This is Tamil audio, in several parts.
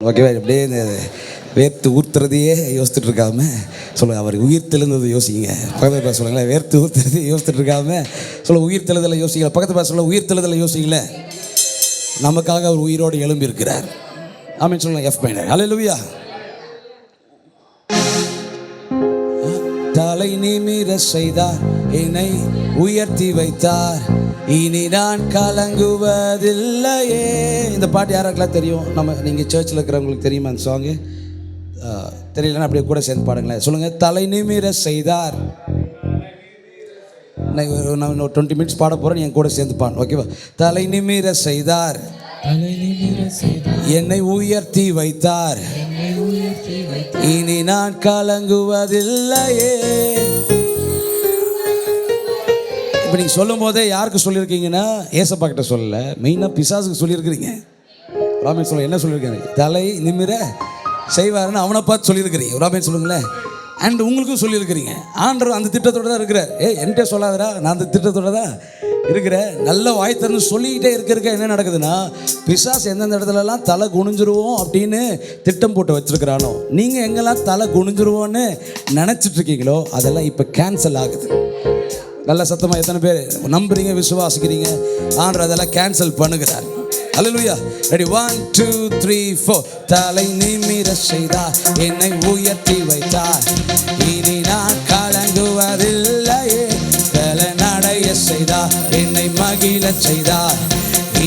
ஓகேவா? அப்படியே இந்த வேர்த்து ஊற்றுறதையே யோசிச்சுட்டு இருக்காம சொல்லுங்கள், அவர் உயிர் தெழுந்ததை யோசிங்க. பக்கத்தில் பேச சொல்லுங்களேன், வேர்த்து ஊற்றுறதையே யோசிச்சுட்டு இருக்காம சொல்ல உயிர் தெழுதலை யோசிக்கல. பக்கத்தில் பேச சொல்ல உயிர் தெழுதலை யோசிக்கல. நமக்காக அவர் உயிரோடு எழும்பி இருக்கிறார். ஆமென் சொல்லலாம். F minor. ஹல்லேலூயா. தலை நிமிர செய்தார், என்னை உயர்த்தி வைத்தார், இனி நான் கலங்குவதில்லையே. இந்த பாட்டு யாருக்கெல்லாம் தெரியும்? நீங்கள் சர்ச்சில் இருக்கிறவங்களுக்கு தெரியுமா அந்த சாங்கு? தெரியலன்னா அப்படியே கூட சேர்ந்து பாடுங்களேன். சொல்லுங்கள், தலை நிமிர செய்தார். நான் 20 மினிட்ஸ் பாட போகிறேன், என் கூட சேர்ந்து பாடு. ஓகேவா? தலை நிமிர செய்தார், என்னை உயர்த்தி வைத்தார், இனி நான் கலங்குவதில்லையே. இப்போ நீங்கள் சொல்லும் போதே யாருக்கு சொல்லியிருக்கீங்கன்னா, ஏசப்பா கிட்ட சொல்லல, மெயினாக பிசாசுக்கு சொல்லியிருக்கிறீங்க. ராமன் சொல்ல என்ன சொல்லியிருக்காரு? தலை நிமிர செய்வாருன்னு அவனை பார்த்து சொல்லியிருக்கிறீங்க. ராமன் சொல்லுங்களேன். அண்ட் உங்களுக்கும் சொல்லியிருக்கிறீங்க. ஆண்டவர் அந்த திட்டத்தோடு தான் இருக்கிறார். என்கிட்ட சொல்லாதரா, நான் அந்த திட்டத்தோடு தான் இருக்கிறேன். நல்ல வாய் திறந்து சொல்லிக்கிட்டே இருக்க என்ன நடக்குதுன்னா, பிசாசு எந்தெந்த இடத்துலலாம் தலை குனிஞ்சிருவோம் அப்படின்னு திட்டம் போட்டு வச்சுருக்கிறானோ, நீங்கள் எங்கெல்லாம் தலை குனிஞ்சிருவோன்னு நினச்சிட்ருக்கீங்களோ அதெல்லாம் இப்போ கேன்சல் ஆகுது. நல்ல சத்தமாக எத்தனை பேர் நம்புறீங்க, விசுவாசிக்கிறீங்க? ஆண்டவர் அதெல்லாம் கேன்சல் பண்ணுகிறார். ஹல்லேலூயா. ரெடி? 1 2 3 4. தலை நிமிர செய்தார், என்னை உயர்த்தி வைத்தார், இனி நான் கலங்குவதில்லையே. பலனடைய செய்தார், என்னை மகிழ செய்தார்,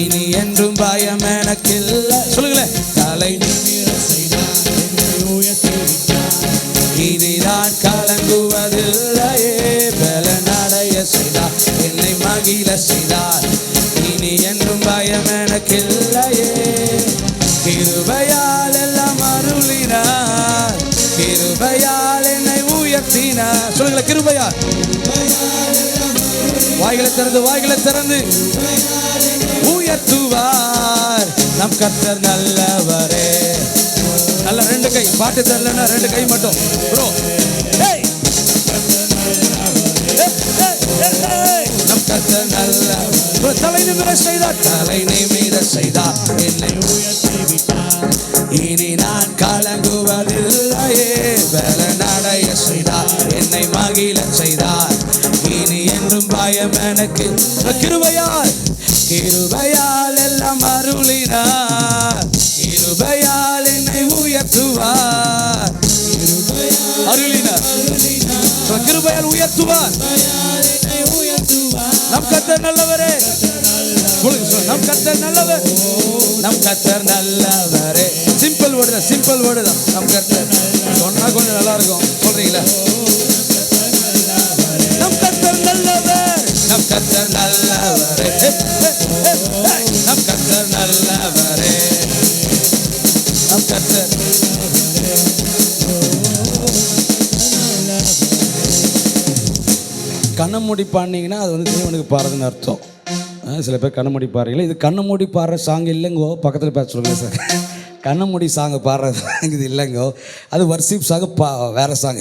இனி என்றும் பயம் எனக்கில்லை. சொல்லுங்களேன். தலை நிமிர செய்தார், என்னை உயர்த்தி வைத்தார், இனி நான் கலங்குவதில்லையே. பலனடைய செய்தார், என்னை மகிழ செய்தார், இனி என்றும் பயம் எனக்கில்லையே. கிருபையால் எல்லாம் அருளினார், கிருபையால் என்னை உயர்த்தினார். சொல்லுங்களேன், கிருபையால். வாய்களை திறந்து உயர்த்துவார் நம் கர்த்தர் நல்லவரே. நல்ல 2 கை. பாட்டு தெரியலன்னா 2 கை மட்டும். ப்ரோ, நம் கர்த்தர் நல்லவர். தலை நிமிர செய்தார், தலை நிமிர செய்தார், என்னை உயர்த்தி விட்டார், இனி நான் கலங்குவதில்லையே. பலனடைய செய்தார், என்னை மகிழ செய்தார், இனி என்றும் பயம் எனக்கு. கிருபையால், கிருபையால் எல்லாம் அருளினார், கிருபையால் என்னை உயர்த்துவார். அருளினார், கிருபையால் உயர்த்துவார். நம் கர்த்தர் நல்லவரே. நம் கர்த்தர் நல்லவர், நம் கர்த்தர் நல்லவரே. சிம்பிள் வேர்டு தான், சிம்பிள் வேர்டு தான். நம் கர்த்தர் சொன்னா கொஞ்சம் நல்லா இருக்கும். சொல்றீங்களா? நம் கர்த்தர் நல்லவர், நம் கர்த்தர் நல்லவரே, நம் கர்த்தர் நல்லவரே, நம் கர்த்தர். கண்ணை மூடி பாடினீங்கன்னா அது வந்து தேவனுக்கு பாடுறதுன்னு அர்த்தம். சில பேர் கண்ணை மூடி பாடுறீங்களா? இது கண்ணை மூடி பாடுற சாங் இல்லைங்கோ. பக்கத்தில் பேச சொல்லுங்கள் சார். கண்ணை மூடி சாங்கை பாடுற சாங் இது இல்லைங்கோ. அது வர்ஷிப் சாங், வேறு சாங்.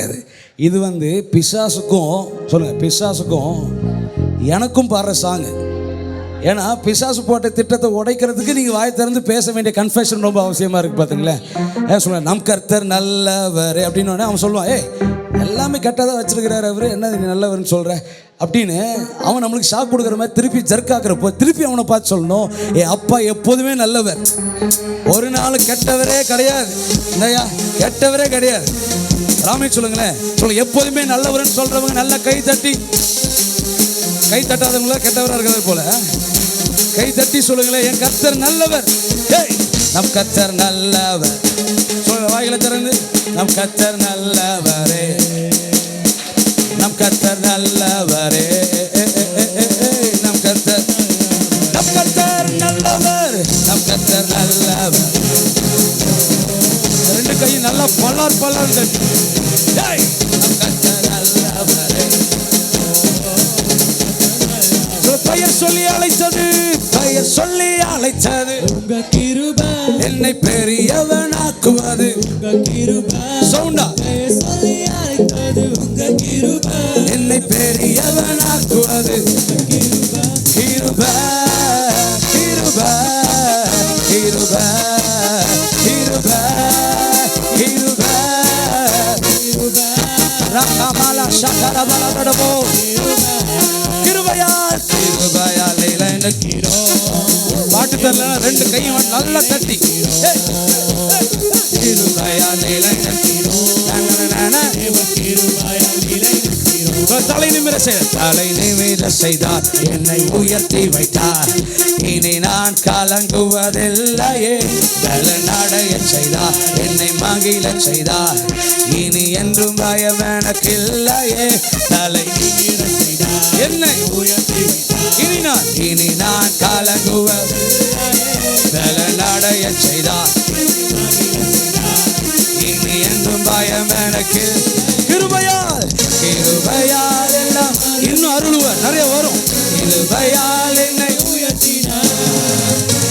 இது வந்து பிசாசுக்கும், சொல்லுங்கள், பிசாசுக்கும் எனக்கும் பாடுற சாங்கு. ஏன்னா பிசாசு போட்ட திட்டத்தை உடைக்கிறதுக்கு நீங்கள் வாய் திறந்து பேச வேண்டிய கன்ஃபெஷன் ரொம்ப அவசியமாக இருக்குது. பார்த்தீங்களா? சொல்லுவேன், நம் கர்த்தர் நல்லவர் அப்படின்னு அவன் சொல்லுவான், எல்லாமே கரெக்டாக தான் வச்சிருக்கிறார் அவர், என்ன நீ நல்லவர்னு சொல்கிற அப்படின்னு அவன் நம்மளுக்கு ஷாக் கொடுக்குற மாதிரி திருப்பி ஜர்க்காக்குறப்போ திருப்பி அவனை பார்த்து சொல்லணும், அப்பா எப்போதுமே நல்லவர், ஒரு நாள் கெட்டவரே கிடையாது. இல்லையா? கெட்டவரே கிடையாது. ராமே சொல்லுங்களேன். எப்போதுமே நல்லவர்னு சொல்கிறவங்க நல்ல கை தட்டி, கை தட்டாதவங்கள கெட்டவராக இருக்கிறது போல கை தட்டி சொல்லுங்களேன், என் கர்த்தர் நல்லவர். நம் கர்த்தர் நல்லவர். சொல்ல வாயில திறந்து, நம் கர்த்தர் நல்லவரே, நம் கர்த்தர் நல்லவரே, நம் கர்த்தர், நம் கர்த்தர் நல்லவர், நம் கர்த்தர் நல்லவர். 2 கையும் நல்லா பல்லார் பல்லார் தட்டி, நம் கர்த்தர் நல்லவரே. பெயர் சொல்லி அழைத்தது, பெயர் சொல்லி அழைத்தது உங்க கிருபை, என்னை பெரியவனாக்குவது உங்க கிருபை. சவுண்டா. பெயர் சொல்லி அழைத்தது உங்க கிருபை, என்னை பெரியவனாக்குவது கிருபை. கிருபை, கிருபை, கிருபை, கிருபை. ரபரபரபோ கிருபையால் கிருபையால் பாட்டு தரல ரெண்டு கையும் நல்லா தட்டி தலை நிமிர செய்தார் என்னை உயர்த்தி வைத்தார் இனி நான் கலங்குவதில்லையே பலனடைய செய்தார் என்னை மகிழ செய்தார் இனி என்றும் பயம் எனக்கில்லையே தலை நிமிர செய்தார் என்னை உயர்த்தி வைத்தார் இனி நான் கலங்குவதில்லையே பலனடைய செய்தார் இனி என்றும் பயம் எனக்கு கிருபையால் கிருபையால் எல்லாம் இன்னும் அருள்வார் நிறைய வரும் கிருபையால் என்னை உயர்த்தினார்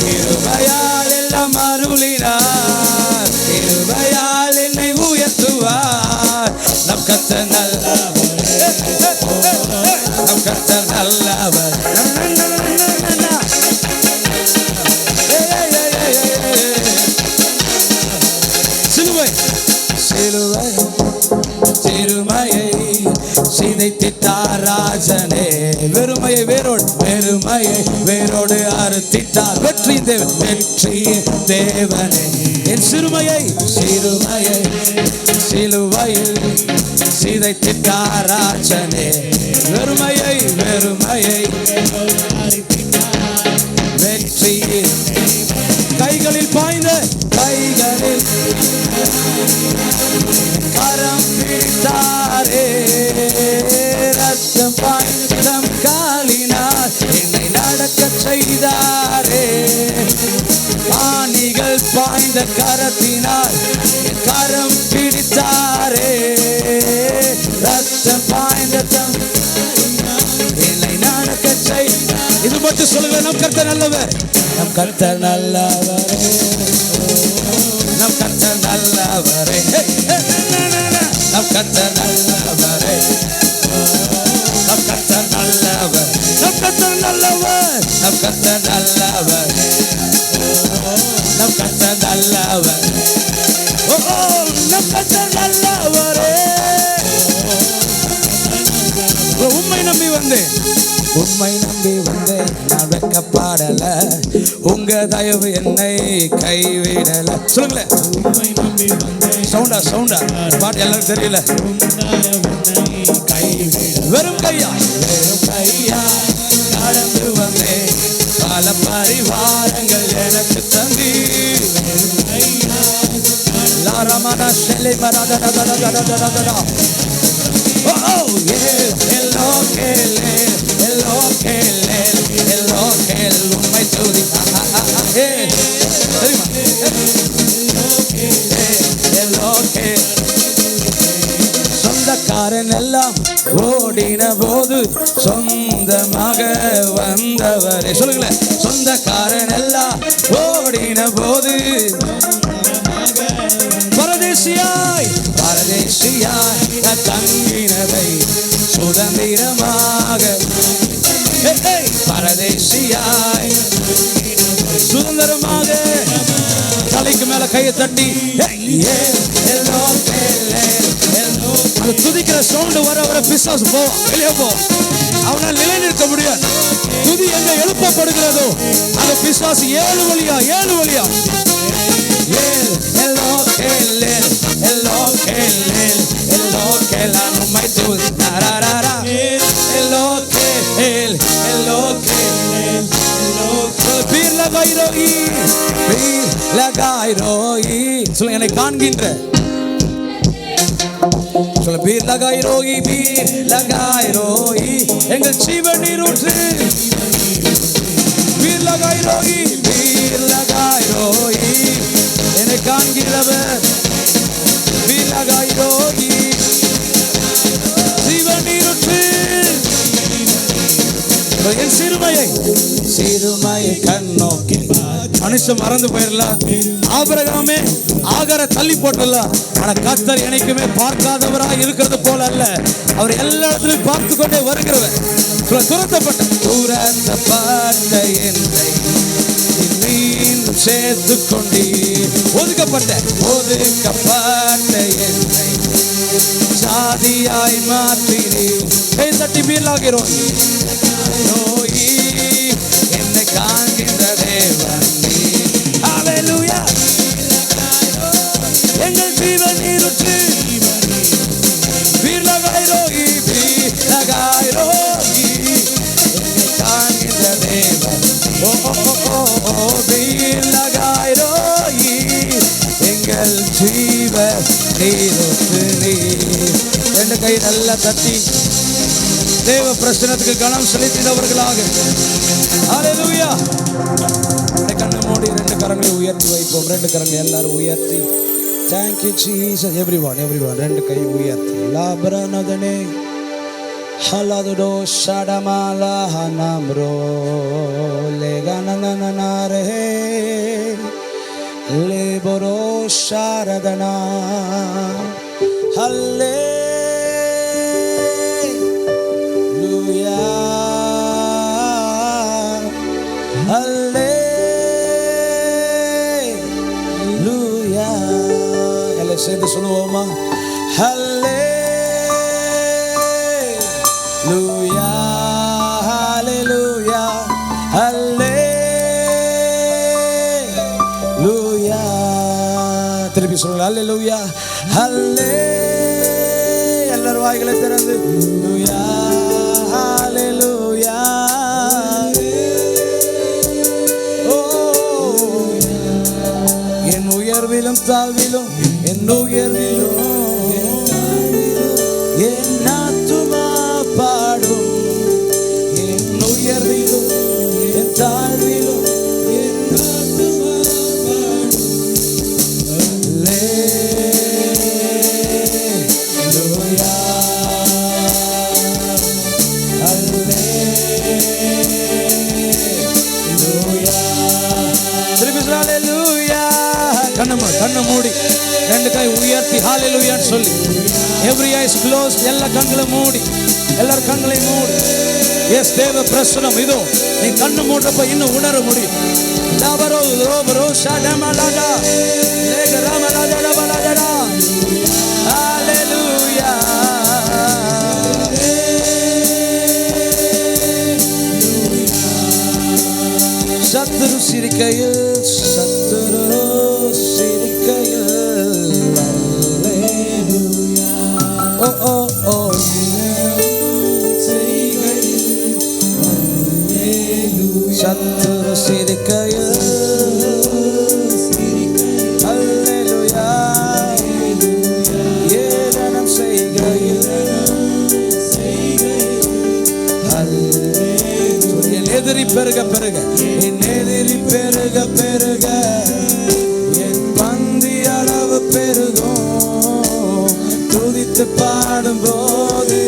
கிருபையால் எல்லாம் அருளினார் கிருபையால் என்னை உயர்த்துவார் நம் கர்த்தர் நல்லவர் நம் கர்த்தர் நல்லவர் சிலுவை சிலுவை திருமையை சிதைத்திட்டார் ராஜனே வெறுமையை வேரோடு அறுத்திட்டார் வெற்றி தேவனே என் சிறுமையை சிலுவையில் சிதைத்திட்டார் ராஜனே வெறுமையை வெற்றி கைகளில் பாய்ந்த கைகளில் கரம் பிடித்தாரே ரத்தம் பாய்ந்தம் காலினார் என்னை நடக்க செய்தாரே ஆணிகள் பாய்ந்த கரத்தினார் கரம் பிடித்தாரே ரத்தம் பாய்ந்தம் என்னை நடக்க செய்தார் இது மட்டும் சொல்லுங்க நம் கர்த்தர் நல்லவர் நம் கர்த்தர் நல்லவரே நம் கர்த்தர் நல்லவரே நம் கர்த்தர் நல்லவரே நம் கர்த்தர் நல்லவர் நம் கர்த்தர் நல்லவர் நம் கர்த்தர் நல்லவர் நம் கர்த்தர் நல்லவர் ஓ நம் கர்த்தர் நல்லவரே உம்மை நம்பி வந்தேன் நான் வெட்கப்படல உங்க தயவு என்னை கைவிடல சொல்லுங்களேன் உம்மை நம்பி வந்தேன் சவுண்டா பாட்டு எல்லாரும் தெரியல வெறும் கையா நடந்து வந்தேன் பல பரிவாரங்கள் எனக்கு தந்தி லாரமன செல்லை மரதடடடடடடடடா உம்மை துதி சொந்தக்காரன் எல்லாம் ஓடின போது சொந்தமாக வந்தவரே சொல்லுங்களேன் சொந்தக்காரன் எல்லாம் ஓடின போது பரதேசியாய் தங்கினதை சுதந்திரமாக பரதேசியாய் சுதந்திரமாக தலைக்கு மேல கையை தட்டி அது துதிக்கிற சவுண்டு வர பிசாசு போவான் வெளியே போவான் அவனால் நிலை நிற்க முடியாது துதி எங்க எழுப்பப்படுகிறதோ அந்த பிசாசு ஏழு வழியா உம்மை துதி சொல்ல என்னை காண்கின்ற சொல்ல பீர் லகாய் ரோகி எங்கள் ஜீவ நீரூற்று பீர் லகாய் ரோகி என்னை காண்கிறவர் பீர் லகாய் ரோகி ஜீவ நீரூற்று என் சிறுமையை கண்ணோக்கி மனுஷன் மறந்து போயிடலாம் ஆபிரகாமே ஆகார தள்ளி போட்டலாம் ஆனா கர்த்தர் என்னைக்குமே பார்க்காதவராக இருக்கிறது போல அல்ல அவர் எல்லா இடத்திலும் பார்த்து கொண்டே வருகிறவர் துரத்தப்பட்ட என்னை மீண்டும் சேர்த்து கொண்டீர் ஒதுக்கப்பட்ட என்னை ஆதியாய் மாற்றினீர். கை தட்டி மீளாகிறோம். என்னை காண்கின்ற தேவன் நீர். ஹல்லேலூயா. எங்கள் ஜீவன் நீருற்று வீரலகாயிரோகி வீரலகாயிரோகி என்னை காண்கின்ற தேவன். ஓ வீரலகாயிரோகி எங்கள் ஜீவன் நீருற்று நீர். ரெண்டு கை நல்லா தட்டி தேவ பிரசன்னத்துக்கு கனம் செலுத்தினவர்களாக. ஹல்லேலூயா. கண்ணை மூடி ரெண்டு கரங்களை உயர்த்தி வைப்போம். ரெண்டு கரங்களை எல்லாரும் உயர்த்தி Thank you Jesus. Everyone ரெண்டு கை உயர்த்தி லாபரனதனே ஹலதுடோ ஷடமாலா ஹனம்ரோ லேகனனனனரே லேபரோ ஷாரதனா ஹல்லேலூயா ஹல்லேலூயா. சேர்ந்து சொல்லுவோமா? ஹல்லேலூயா ஹல்லேலூயா ஹல்லேலூயா. திருப்பி சொல்லுங்க. ஹல்லேலூயா ஹல்லே. எல்லாரும் வாய்களை திறந்து ஹல்லேலூயா ஹல்லேலூயா. ஓ என் உயர்விலும் தாழ்விலும் என் உயர்விலும் என் ஆத்துமா பாடும். என் உயர்விலும் என் தாழ்விலும் என் ஆத்துமா பாடும். ஹல்லேலூயா ஹல்லேலூயா. திருப்பி ஹல்லேலூயா. கண்ணை மூடி ரெண்டு கை உயர்த்தி ஹல்லேலூயான்னு சொல்லி every eyes closed. எல்லா கண்களை மூடி எல்லாரும் கண்களை மூடி. எஸ் தேவ பிரசன்னம் இதோ. நீ கண்ணு மூடுறப்ப இன்னும் உணர முடியும். லாபரோ ரோபரோ ஷடமலடா லேகரமலடா பலடா. ஹல்லேலூயா. சத்துரு சிரிக்கையில் சத்துரு சிரிக்கையில் ஹல்லேலூயா. ஓ ஓ ஓ சத்துரு சிரிக்கையில் ஹல்லேலூயா. ஏளனம் செய்கையில் என் எதிரி பெருக பெருக என் எதிரி பெருக பெருக என் பந்தி அளவு பெருகும். துதித்து பாடும் போது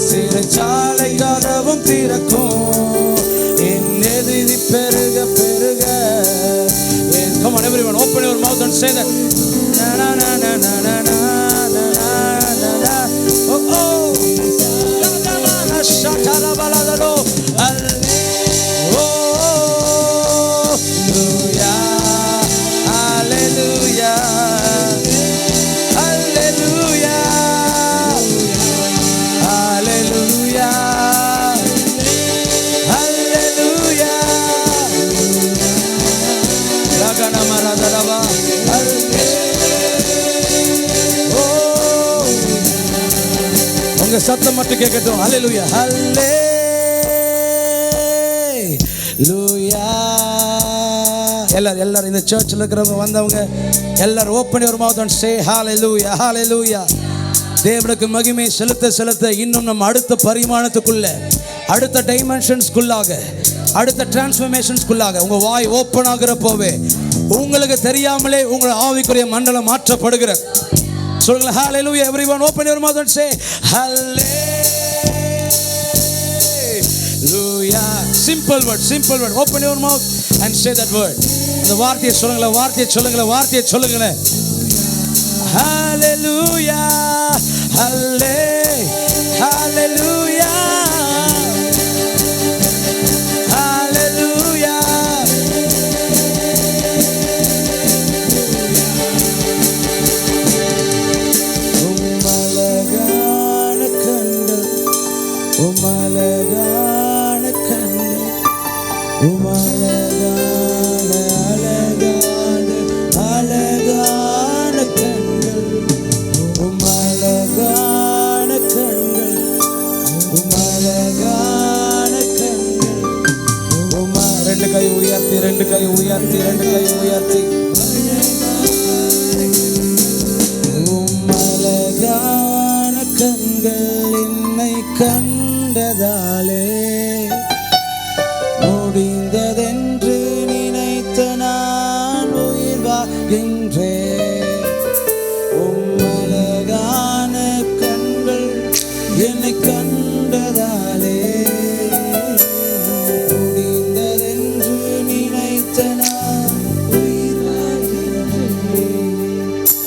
சிறைச்சாலை கதவும் திறக்கும். என் எதிரி பெருக பெருக. Come on everyone, open your mouth and say that. Na na na na na na na na na na. Oh oh. La la la la shatala balado. உங்க சத்தம் மட்டும் கேட்கட்டும். ஹல்லேலூயா ஹல்லேலூயா. எல்லாரும் இந்த சர்ச்சில் இருக்கிறவங்க வந்தவங்க எல்லாரும் open your mouth and say hallelujah hallelujah. தேவனுக்கு மகிமை செலுத்த செலுத்த இன்னும் நம்ம அடுத்த பரிமாணத்துக்குள்ள அடுத்த டைமென்ஷன்ஸ்குள்ளாக அடுத்த டிரான்ஸ்ஃபர்மேஷன்ஸ்குள்ளாக உங்க வாய் ஓப்பன் ஆகிறப்போவே உங்களுக்கு தெரியாமலே உங்கள் ஆவிக்குரிய மண்டலம் மாற்றப்படுகிற. சொல்லுங்க hallelujah. Everyone open your mouth and say hallelujah. Simple word. Open your mouth and say that word. இந்த வார்த்தையை சொல்லுங்களேன். வார்த்தையை சொல்லுங்களேன். ஹல்லேலூயா ஹல்லேலூயா ஹல்லேலூயா. உம்மலக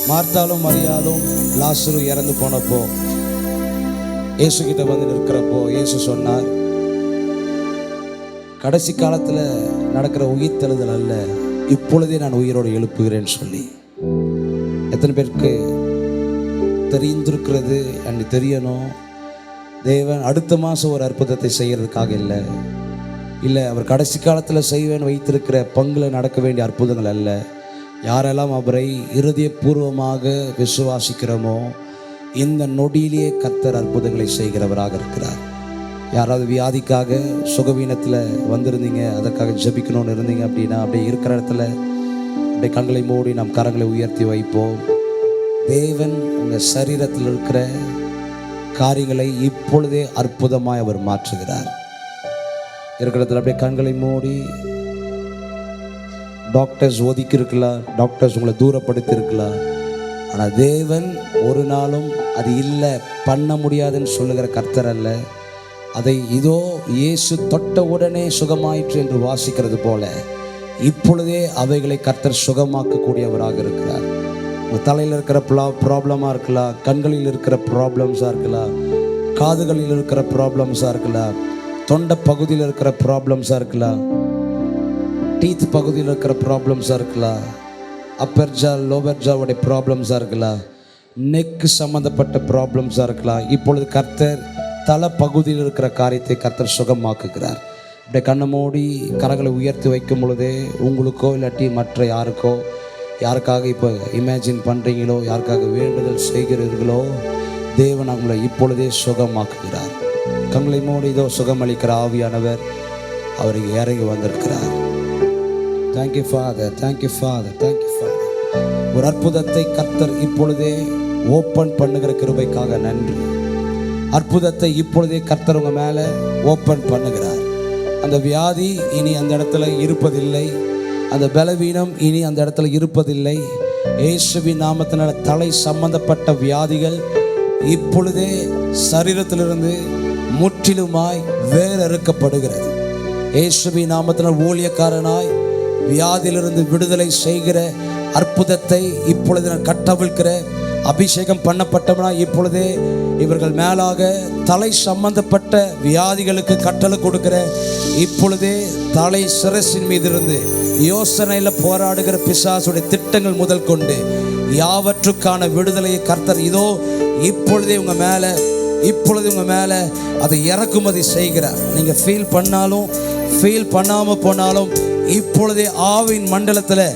மார்த்தாலும் மரியாளும் லாசரு இறந்து போனப்போ இயேசு கிட்ட வந்து நிற்கிறப்போ இயேசு சொன்னார், கடைசி காலத்தில் நடக்கிற உயிர்த்தெழுதல் அல்ல, இப்பொழுதே நான் உயிரோடு எழுப்புகிறேன்னு சொல்லி. எத்தனை பேருக்கு தெரிந்திருக்கிறது? எனக்கு தெரியணும், தேவன் அடுத்த மாதம் ஒரு அற்புதத்தை செய்கிறதுக்காக இல்லை, அவர் கடைசி காலத்தில் செய்வேன் வைத்திருக்கிற பங்கில் நடக்க வேண்டிய அற்புதங்கள் அல்ல. யாரெல்லாம் அவரை இருதயபூர்வமாக விசுவாசிக்கிறோமோ இந்த நொடியிலேயே கர்த்தர் அற்புதங்களை செய்கிறவராக இருக்கிறார். யாராவது வியாதிக்காக சுகவீனத்தில் வந்திருந்தீங்க, அதற்காக ஜெபிக்கணும்னு இருந்தீங்க அப்படின்னா அப்படியே இருக்கிற இடத்துல அப்படியே கண்களை மூடி நம் கரங்களை உயர்த்தி வைப்போம். தேவன் உங்கள் சரீரத்தில் இருக்கிற காரியங்களை இப்பொழுதே அற்புதமாய் அவர் மாற்றுகிறார். இருக்கிற இடத்துல அப்படியே கண்களை மூடி, டாக்டர்ஸ் ஒதுக்கி இருக்கலாம், டாக்டர்ஸ் உங்களை தூரப்படுத்தி இருக்கலாம், ஆனால் தேவன் ஒரு நாளும் அது இல்லை பண்ண முடியாதுன்னு சொல்லுகிற கர்த்தர் அல்ல. அதை இதோ இயேசு தொட்ட உடனே சுகமாயிற்று என்று வாசிக்கிறது போல இப்பொழுதே அவைகளை கர்த்தர் சுகமாக்கக்கூடியவராக இருக்கிறார். உங்கள் தலையில் இருக்கிற ப்ராப்ளமாக இருக்கலாம், கண்களில் இருக்கிற ப்ராப்ளம்ஸாக இருக்கலாம், காதுகளில் இருக்கிற ப்ராப்ளம்ஸாக இருக்கலாம், தொண்டை பகுதியில் இருக்கிற ப்ராப்ளம்ஸாக இருக்கலாம், டீத் பகுதியில் இருக்கிற ப்ராப்ளம்ஸாக இருக்கலாம், அப்பர் ஜா லோவர் ஜாவுடைய ப்ராப்ளம்ஸாக இருக்கலாம், நெக்கு சம்மந்தப்பட்ட ப்ராப்ளம்ஸாக இருக்கலாம். இப்பொழுது கர்த்தர் தலை பகுதியில் இருக்கிற காரியத்தை கர்த்தர் சுகமாக்குகிறார். அப்படியே கண்ணை மூடி கரங்களை உயர்த்தி வைக்கும் பொழுதே உங்களுக்கோ இல்லாட்டி மற்ற யாருக்காக இப்போ இமேஜின் பண்ணுறீங்களோ, யாருக்காக வேண்டுதல் செய்கிறீர்களோ, தேவன் அவங்களை இப்பொழுதே சுகமாக்குகிறார். கண்களை மூடி இதோ சுகமளிக்கிற ஆவியானவர் அவருக்கு இறங்கி வந்திருக்கிறார். Thank you father, thank you father, thank you father. ஒரு அற்புதத்தை கர்த்தர் இப்பொழுதே ஓப்பன் பண்ணுகிற கிருபைக்காக நன்றி. அற்புதத்தை இப்பொழுதே கர்த்தர் உங்கள் மேலே ஓப்பன் பண்ணுகிறார். அந்த வியாதி இனி அந்த இடத்துல இருப்பதில்லை, அந்த பலவீனம் இனி அந்த இடத்துல இருப்பதில்லை. இயேசுவின் நாமத்தினால தலை சம்பந்தப்பட்ட வியாதிகள் இப்பொழுதே சரீரத்திலிருந்து முற்றிலுமாய் வேறறுக்கப்படுகிறது. இயேசுவின் நாமத்தினால் ஊழியக்காரனாய் வியாதியிலிருந்து விடுதலை செய்கிற அற்புதத்தை இப்பொழுது நான் கட்டவிழ்க்கிற அபிஷேகம் பண்ணப்பட்டவனா இப்பொழுதே இவர்கள் மேலாக தலை சம்பந்தப்பட்ட வியாதிகளுக்கு கட்டளை கொடுக்கிற இப்பொழுதே தலை சிரசின் மீது இருந்து யோசனையில் போராடுகிற பிசாசுடைய திட்டங்கள் முதல் கொண்டு யாவற்றுக்கான விடுதலையை கர்த்தர் இதோ இப்பொழுதே உங்க மேலே அதை இறக்குமதி செய்கிறார். நீங்க ஃபீல் பண்ணாலும் ஃபீல் பண்ணாம போனாலும் இப்பொழுதே ஆவின் மண்டலத்தில்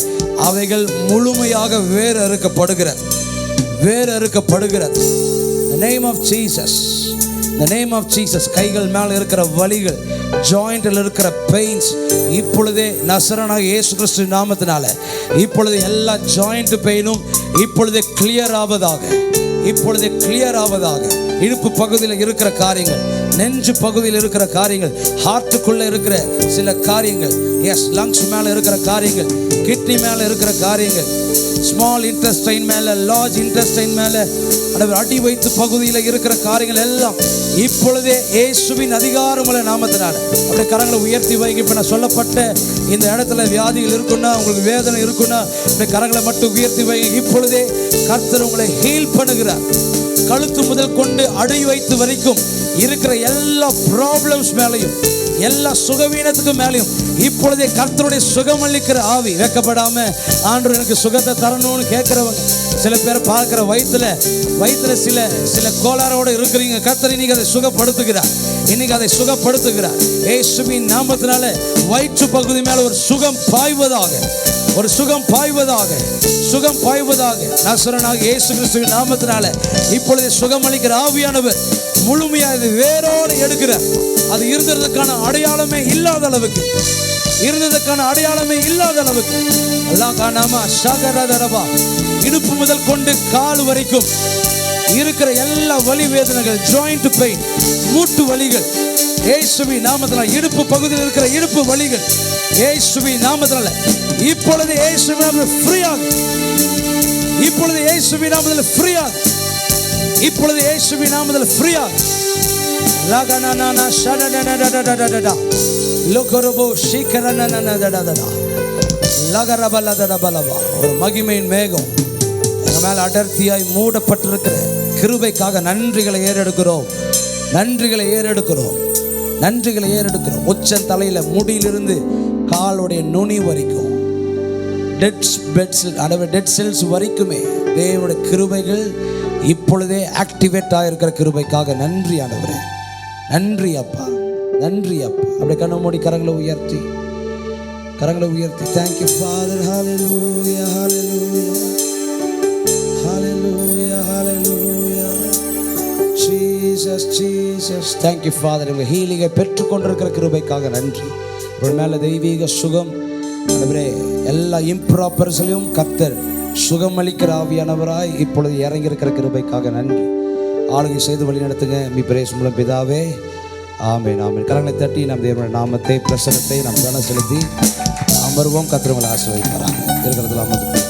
அவைகள் முழுமையாக வேறு அறுக்கப்படுகிறது. The name of Jesus, the name of Jesus. கைகள் மேலே இருக்கிற வலிகள், ஜாயிண்டில் இருக்கிற பெயின்ஸ் இப்பொழுதே நசரனாகிய இயேசு கிறிஸ்து நாமத்தினால இப்பொழுது எல்லா ஜாயிண்ட் பெயினும் இப்பொழுதே கிளியர் ஆவதாக. இடுப்பு பகுதியில் இருக்கிற காரியங்கள், நெஞ்சு பகுதியில் இருக்கிற காரியங்கள், ஹார்ட்டுக்குள்ளே இருக்கிற சில காரியங்கள், எஸ் லங்ஸ் மேலே இருக்கிற காரியங்கள், கிட்னி மேலே இருக்கிற காரியங்கள், ஸ்மால் இன்டெஸ்டைன் மேலே, லார்ஜ் இன்டெஸ்டைன் மேலே, அடி வயிற்று பகுதியில் இருக்கிற காரியங்கள் எல்லாம் இப்பொழுதே இயேசுவின் அதிகாரமுள்ள நாமத்தினால அப்படியே கரங்களை உயர்த்தி வைக்க. இப்போ நான் சொல்லப்பட்ட இந்த இடத்துல வியாதிகள் இருக்குன்னா, உங்களுக்கு வேதனை இருக்குன்னா, அப்படியே கரங்களை மட்டும் உயர்த்தி வைக்க. இப்பொழுதே கர்த்தர் உங்களை ஹீல் பண்ணுகிறார். கழுத்து முதல் கொண்டு அடி வயிற்று வரைக்கும் இருக்கிற எல்லா ப்ராப்ளம்ஸ் மேலையும், எல்லா சுகவீனத்துக்கு மேலையும் இப்பொழுதே கர்த்தருடைய சுகமளிக்கிற ஆவி. வெக்கப்படாம ஆண்டவர் எனக்கு சுகத்தை தரணும்னு கேட்கிறவங்க சில பேர் பார்க்கிற வயிற்றுல சில கோளாறோடு இருக்கிறீங்க. கர்த்தர் இன்னைக்கு அதை சுகப்படுத்துகிறார். இயேசுவின் நாமத்தினால வயிற்று பகுதி மேல ஒரு சுகம் பாய்வதாக நசரனாகிய இயேசு கிறிஸ்துவின் நாமத்தினால இப்பொழுது சுகமளிக்கிற ஆவியானவர் முழுமையாக வேரோடு எடுக்கிறார். அது இருந்ததுக்கான அடையாளமே இல்லாத அளவுக்கு எல்லாம் காணாம சகரதரபா இடுப்பு முதல் கொண்டு கால் வரைக்கும் இருக்கிற எல்லா வலி வேதனைகள், ஜாயிண்ட் பெயின், மூட்டு வலிகள் இயேசுவின் நாமத்தினால, இடுப்பு பகுதியில் இருக்கிற இடுப்பு வலிகள் இயேசுவின் நாமத்தினால இப்பொழுது இயேசுவின் நாமத்தில் ஃப்ரீயாக லகனனா ஷடடடடடடடடா லோகரபோ ஷீகரனனனதடடடா லகரபலதடபலவா. ஒரு மகிமையின் மேகம் எங்கள் மேலே அடர்த்தியாய் மூடப்பட்டிருக்கிற கிருபைக்காக நன்றிகளை ஏறெடுக்கிறோம். நன்றிகளை ஏறெடுக்கிறோம். நன்றிகளை ஏறெடுக்கிறோம். உச்சன் தலையில் முடியிலிருந்து காலுடைய நுனி வரைக்கும் டெட் செல்ஸ் வரைக்குமே தேவனுடைய கிருபைகள் இப்பொழுதே ஆக்டிவேட் ஆகிருக்கிற கிருபைக்காக நன்றி ஆண்டவரே. நன்றி அப்பா, நன்றி அப்பா. அப்படியே கண்ண மூடி கரங்களை உயர்த்தி தேங்க்யூ ஃபாதர். ஹல்லேலூயா ஹல்லேலூயா ஹல்லேலூயா ஹல்லேலூயா ஜீசஸ் ஜீசஸ். Thank you father. உங்கள் ஹீலிங்கை பெற்றுக்கொண்டிருக்கிற கிருபைக்காக நன்றி. ஒரு மேலே தெய்வீக சுகம் ஆண்டவரே, எல்லா இம்ப்ராப்பர்ஸ்லையும் கர்த்தர் சுகமளிக்கிற ஆவியானவராய் இப்பொழுது இறங்கியிருக்கிற கிருபைக்காக நன்றி. ஆளுகை செய்து வழி நடத்துங்க. மீ பிரேஸ் மூலம் பிதாவே, ஆமென் ஆமென். கரங்களை தட்டி நம் தேவனுடைய நாமத்தை பிரசனத்தை நாம் கன செலுத்தி அமர்வோம். கர்த்தர் உங்களை ஆசீர்வதிப்பாராக. இருக்கிறதுல அமர்ந்து